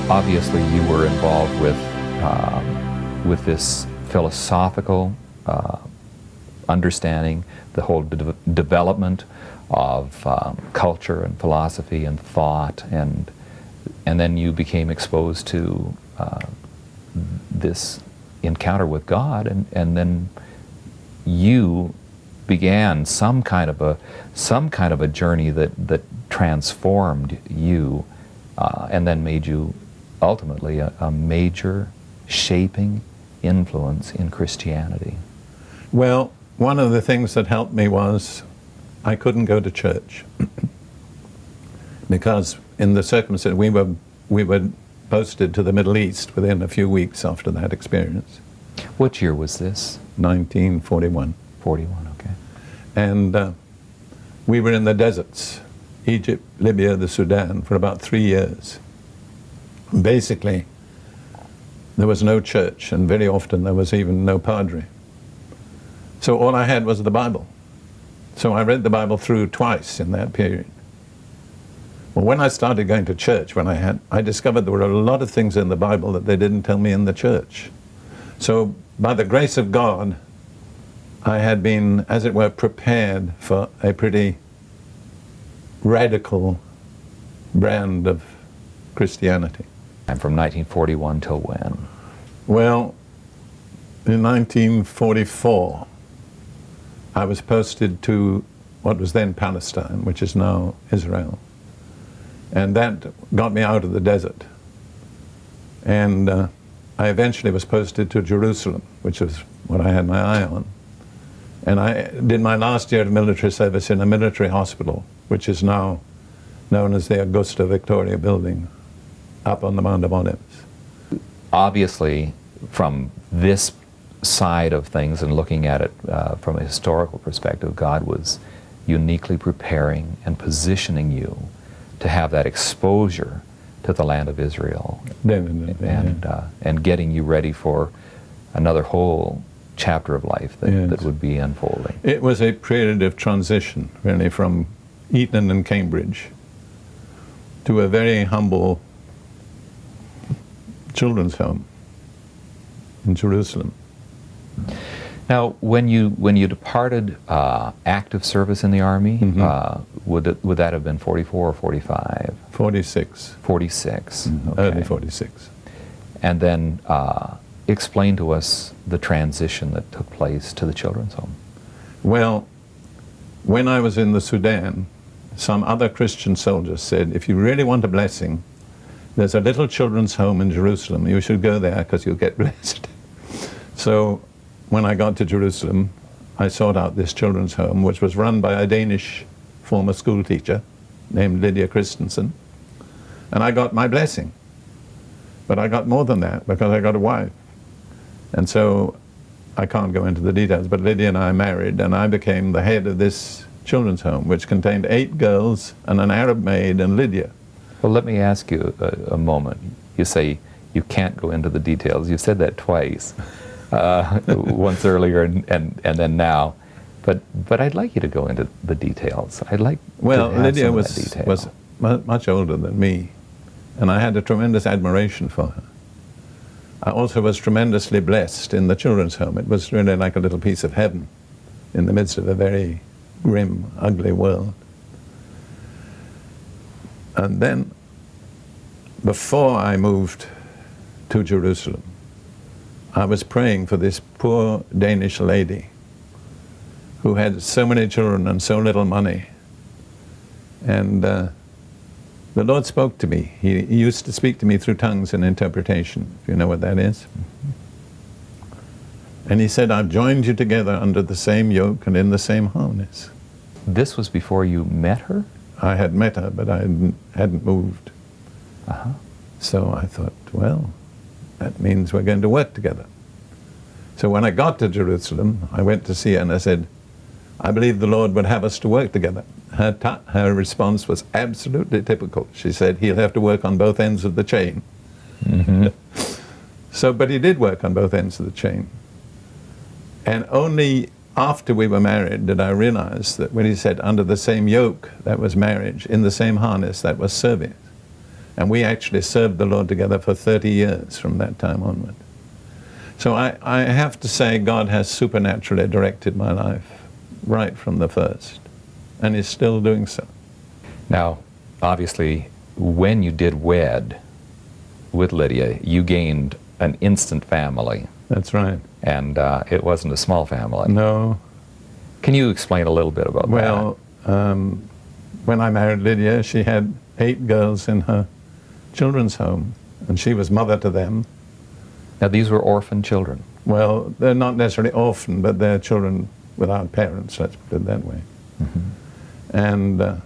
Obviously, you were involved with this philosophical understanding, the whole development of culture and philosophy and thought, and then you became exposed to this encounter with God, and then you began some kind of a journey that transformed you, and then made you ultimately a major shaping influence in Christianity. Well, one of the things that helped me was I couldn't go to church because in the circumstance we were posted to the Middle East within a few weeks after that experience. What year was this? 1941. 41, okay. And we were in the deserts, Egypt, Libya, the Sudan, for about 3 years. Basically, there was no church, and very often there was even no padre. So all I had was the Bible. So I read the Bible through twice in that period. Well, when I started going to church, I discovered there were a lot of things in the Bible that they didn't tell me in the church. So by the grace of God, I had been, as it were, prepared for a pretty radical brand of Christianity. And from 1941 till when? Well, in 1944, I was posted to what was then Palestine, which is now Israel. And that got me out of the desert. And I eventually was posted to Jerusalem, which was what I had my eye on. And I did my last year of military service in a military hospital, which is now known as the Augusta Victoria building, up on the Mount of Olives. Obviously, from this side of things and looking at it from a historical perspective, God was uniquely preparing and positioning you to have that exposure to the land of Israel, and getting you ready for another whole chapter of life that would be unfolding. It was a period of transition, really, from Eton and Cambridge to a very humble children's home in Jerusalem. Now, when you departed active service in the Army, would that have been 44 or 45? 46. 46. Okay. Early 46. And then explain to us the transition that took place to the children's home. Well, when I was in the Sudan, some other Christian soldiers said, if you really want a blessing, there's a little children's home in Jerusalem. You should go there because you'll get blessed. So when I got to Jerusalem, I sought out this children's home, which was run by a Danish former school teacher named Lydia Christensen. And I got my blessing. But I got more than that because I got a wife. And so I can't go into the details, but Lydia and I married, and I became the head of this children's home, which contained 8 girls and an Arab maid and Lydia. Well, let me ask you a moment. You say you can't go into the details. You said that twice, once earlier and then now. But I'd like you to go into the details. I'd like well, to have Lydia some of that detail. was much older than me, and I had a tremendous admiration for her. I also was tremendously blessed in the children's home. It was really like a little piece of heaven in the midst of a very grim, ugly world. And then, before I moved to Jerusalem, I was praying for this poor Danish lady who had so many children and so little money. And the Lord spoke to me. He used to speak to me through tongues and interpretation, if you know what that is. And he said, I've joined you together under the same yoke and in the same harness. This was before you met her? I had met her, but I hadn't moved. Uh-huh. So I thought, well, that means we're going to work together. So when I got to Jerusalem, I went to see her and I said, I believe the Lord would have us to work together. Her response was absolutely typical. She said, he'll have to work on both ends of the chain. Mm-hmm. But he did work on both ends of the chain. And only after we were married did I realize that when he said under the same yoke, that was marriage, in the same harness, that was service. And we actually served the Lord together for 30 years from that time onward. So I have to say God has supernaturally directed my life right from the first, and is still doing so. Now, obviously, when you did wed with Lydia, you gained an instant family. That's right. And it wasn't a small family. No. Can you explain a little bit about that? Well, when I married Lydia, she had 8 girls in her children's home, and she was mother to them. Now, these were orphan children. Well, they're not necessarily orphan, but they're children without parents, let's put it that way. Mm-hmm. And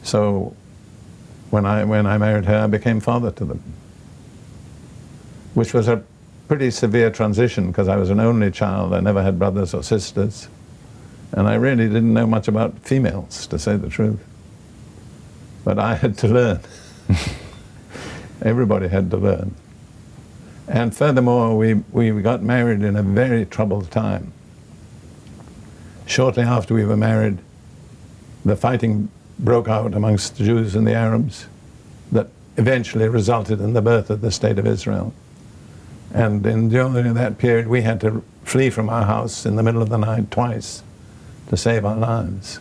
so when I married her, I became father to them, which was a pretty severe transition because I was an only child. I never had brothers or sisters, and I really didn't know much about females, to say the truth. But I had to learn. Everybody had to learn. And furthermore, we got married in a very troubled time. Shortly after we were married, the fighting broke out amongst the Jews and the Arabs that eventually resulted in the birth of the State of Israel. And during that period, we had to flee from our house in the middle of the night twice to save our lives.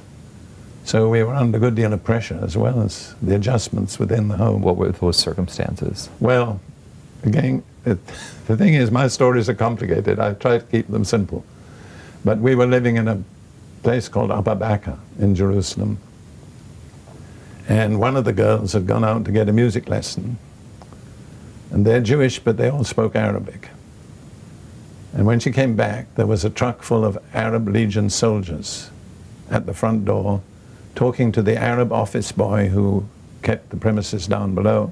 So we were under a good deal of pressure, as well as the adjustments within the home. What were those circumstances? Well, again, the thing is, my stories are complicated. I try to keep them simple. But we were living in a place called Upper Baca in Jerusalem. And one of the girls had gone out to get a music lesson. And they're Jewish, but they all spoke Arabic. And when she came back, there was a truck full of Arab Legion soldiers at the front door, talking to the Arab office boy who kept the premises down below.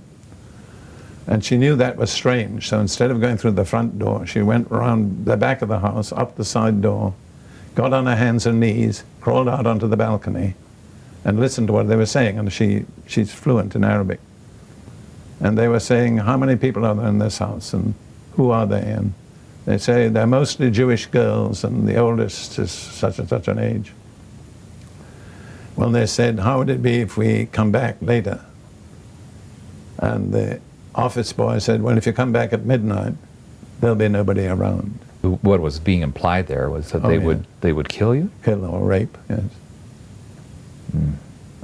And she knew that was strange, so instead of going through the front door, she went around the back of the house, up the side door, got on her hands and knees, crawled out onto the balcony, and listened to what they were saying. And she's fluent in Arabic. And they were saying, how many people are there in this house, and who are they? And they say, they're mostly Jewish girls, and the oldest is such and such an age. Well, they said, how would it be if we come back later? And the office boy said, well, if you come back at midnight, there'll be nobody around. What was being implied there was that they would kill you? Kill or rape, yes. Mm.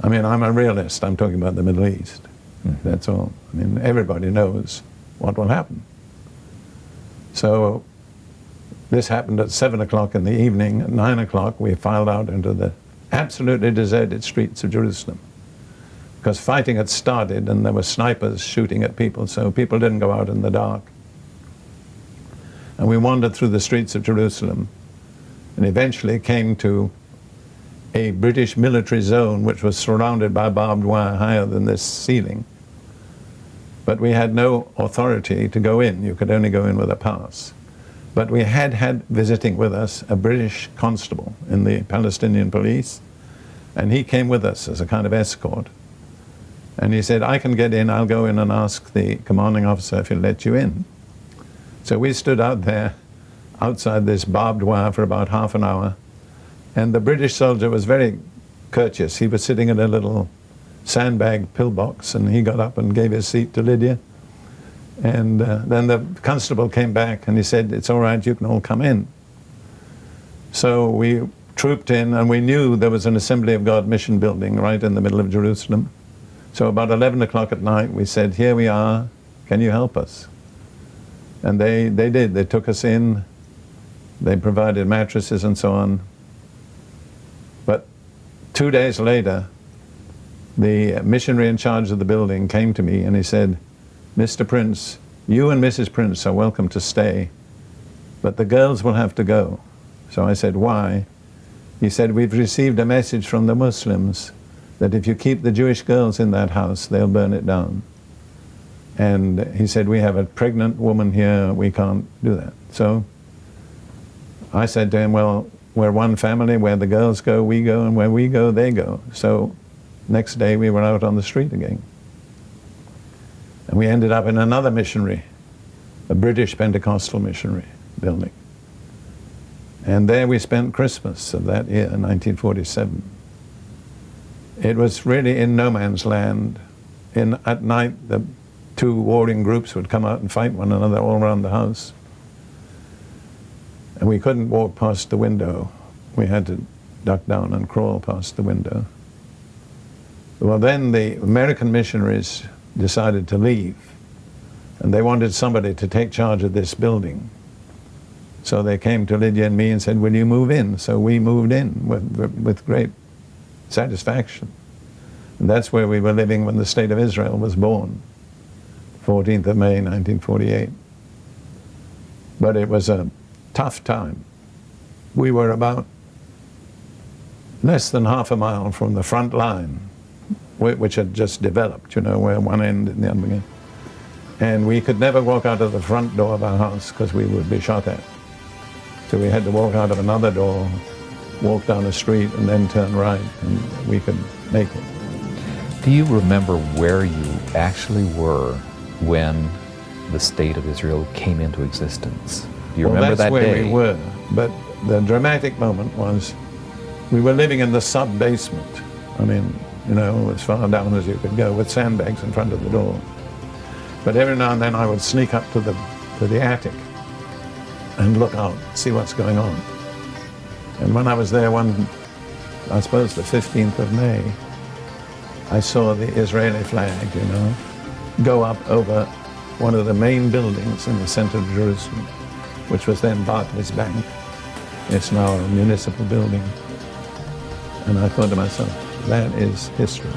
I mean, I'm a realist. I'm talking about the Middle East. Mm. That's all. I mean, everybody knows what will happen. So this happened at 7 o'clock in the evening. At 9 o'clock, we filed out into the absolutely deserted streets of Jerusalem, because fighting had started and there were snipers shooting at people, so people didn't go out in the dark. And we wandered through the streets of Jerusalem and eventually came to a British military zone which was surrounded by barbed wire higher than this ceiling. But we had no authority to go in. You could only go in with a pass. But we had visiting with us a British constable in the Palestinian police, and he came with us as a kind of escort. And he said, I can get in, I'll go in and ask the commanding officer if he'll let you in. So we stood out there outside this barbed wire for about half an hour, and the British soldier was very courteous. He was sitting in a little sandbag pillbox, and he got up and gave his seat to Lydia. And then the constable came back and he said, it's all right, you can all come in. So we trooped in, and we knew there was an Assembly of God mission building right in the middle of Jerusalem. So about 11 o'clock at night, we said, here we are, can you help us? And they did. They took us in, they provided mattresses and so on. But 2 days later, the missionary in charge of the building came to me and he said, Mr. Prince, you and Mrs. Prince are welcome to stay, but the girls will have to go. So I said, why? He said, we've received a message from the Muslims that if you keep the Jewish girls in that house, they'll burn it down. And he said, we have a pregnant woman here, we can't do that. So I said to him, well, we're one family, where the girls go, we go, and where we go, they go. So next day we were out on the street again. And we ended up in another missionary, a British Pentecostal missionary building. And there we spent Christmas of that year, 1947. It was really in no man's land. at night, the two warring groups would come out and fight one another all around the house. And we couldn't walk past the window. We had to duck down and crawl past the window. Well, then the American missionaries decided to leave, and they wanted somebody to take charge of this building. So they came to Lydia and me and said, will you move in? So we moved in with great satisfaction. And that's where we were living when the State of Israel was born, 14th of May, 1948. But it was a tough time. We were about less than half a mile from the front line, which had just developed, you know, where one end and the other began. And we could never walk out of the front door of our house because we would be shot at. So we had to walk out of another door, walk down a street, and then turn right, and we could make it. Do you remember where you actually were when the State of Israel came into existence? Do you remember that day? Well, that's where we were. But the dramatic moment was we were living in the sub-basement. I mean, you know, as far down as you could go with sandbags in front of the door. But every now and then I would sneak up to the attic and look out, see what's going on. And when I was there I suppose the 15th of May, I saw the Israeli flag, you know, go up over one of the main buildings in the center of Jerusalem, which was then Barclays Bank. It's now a municipal building. And I thought to myself, that is history.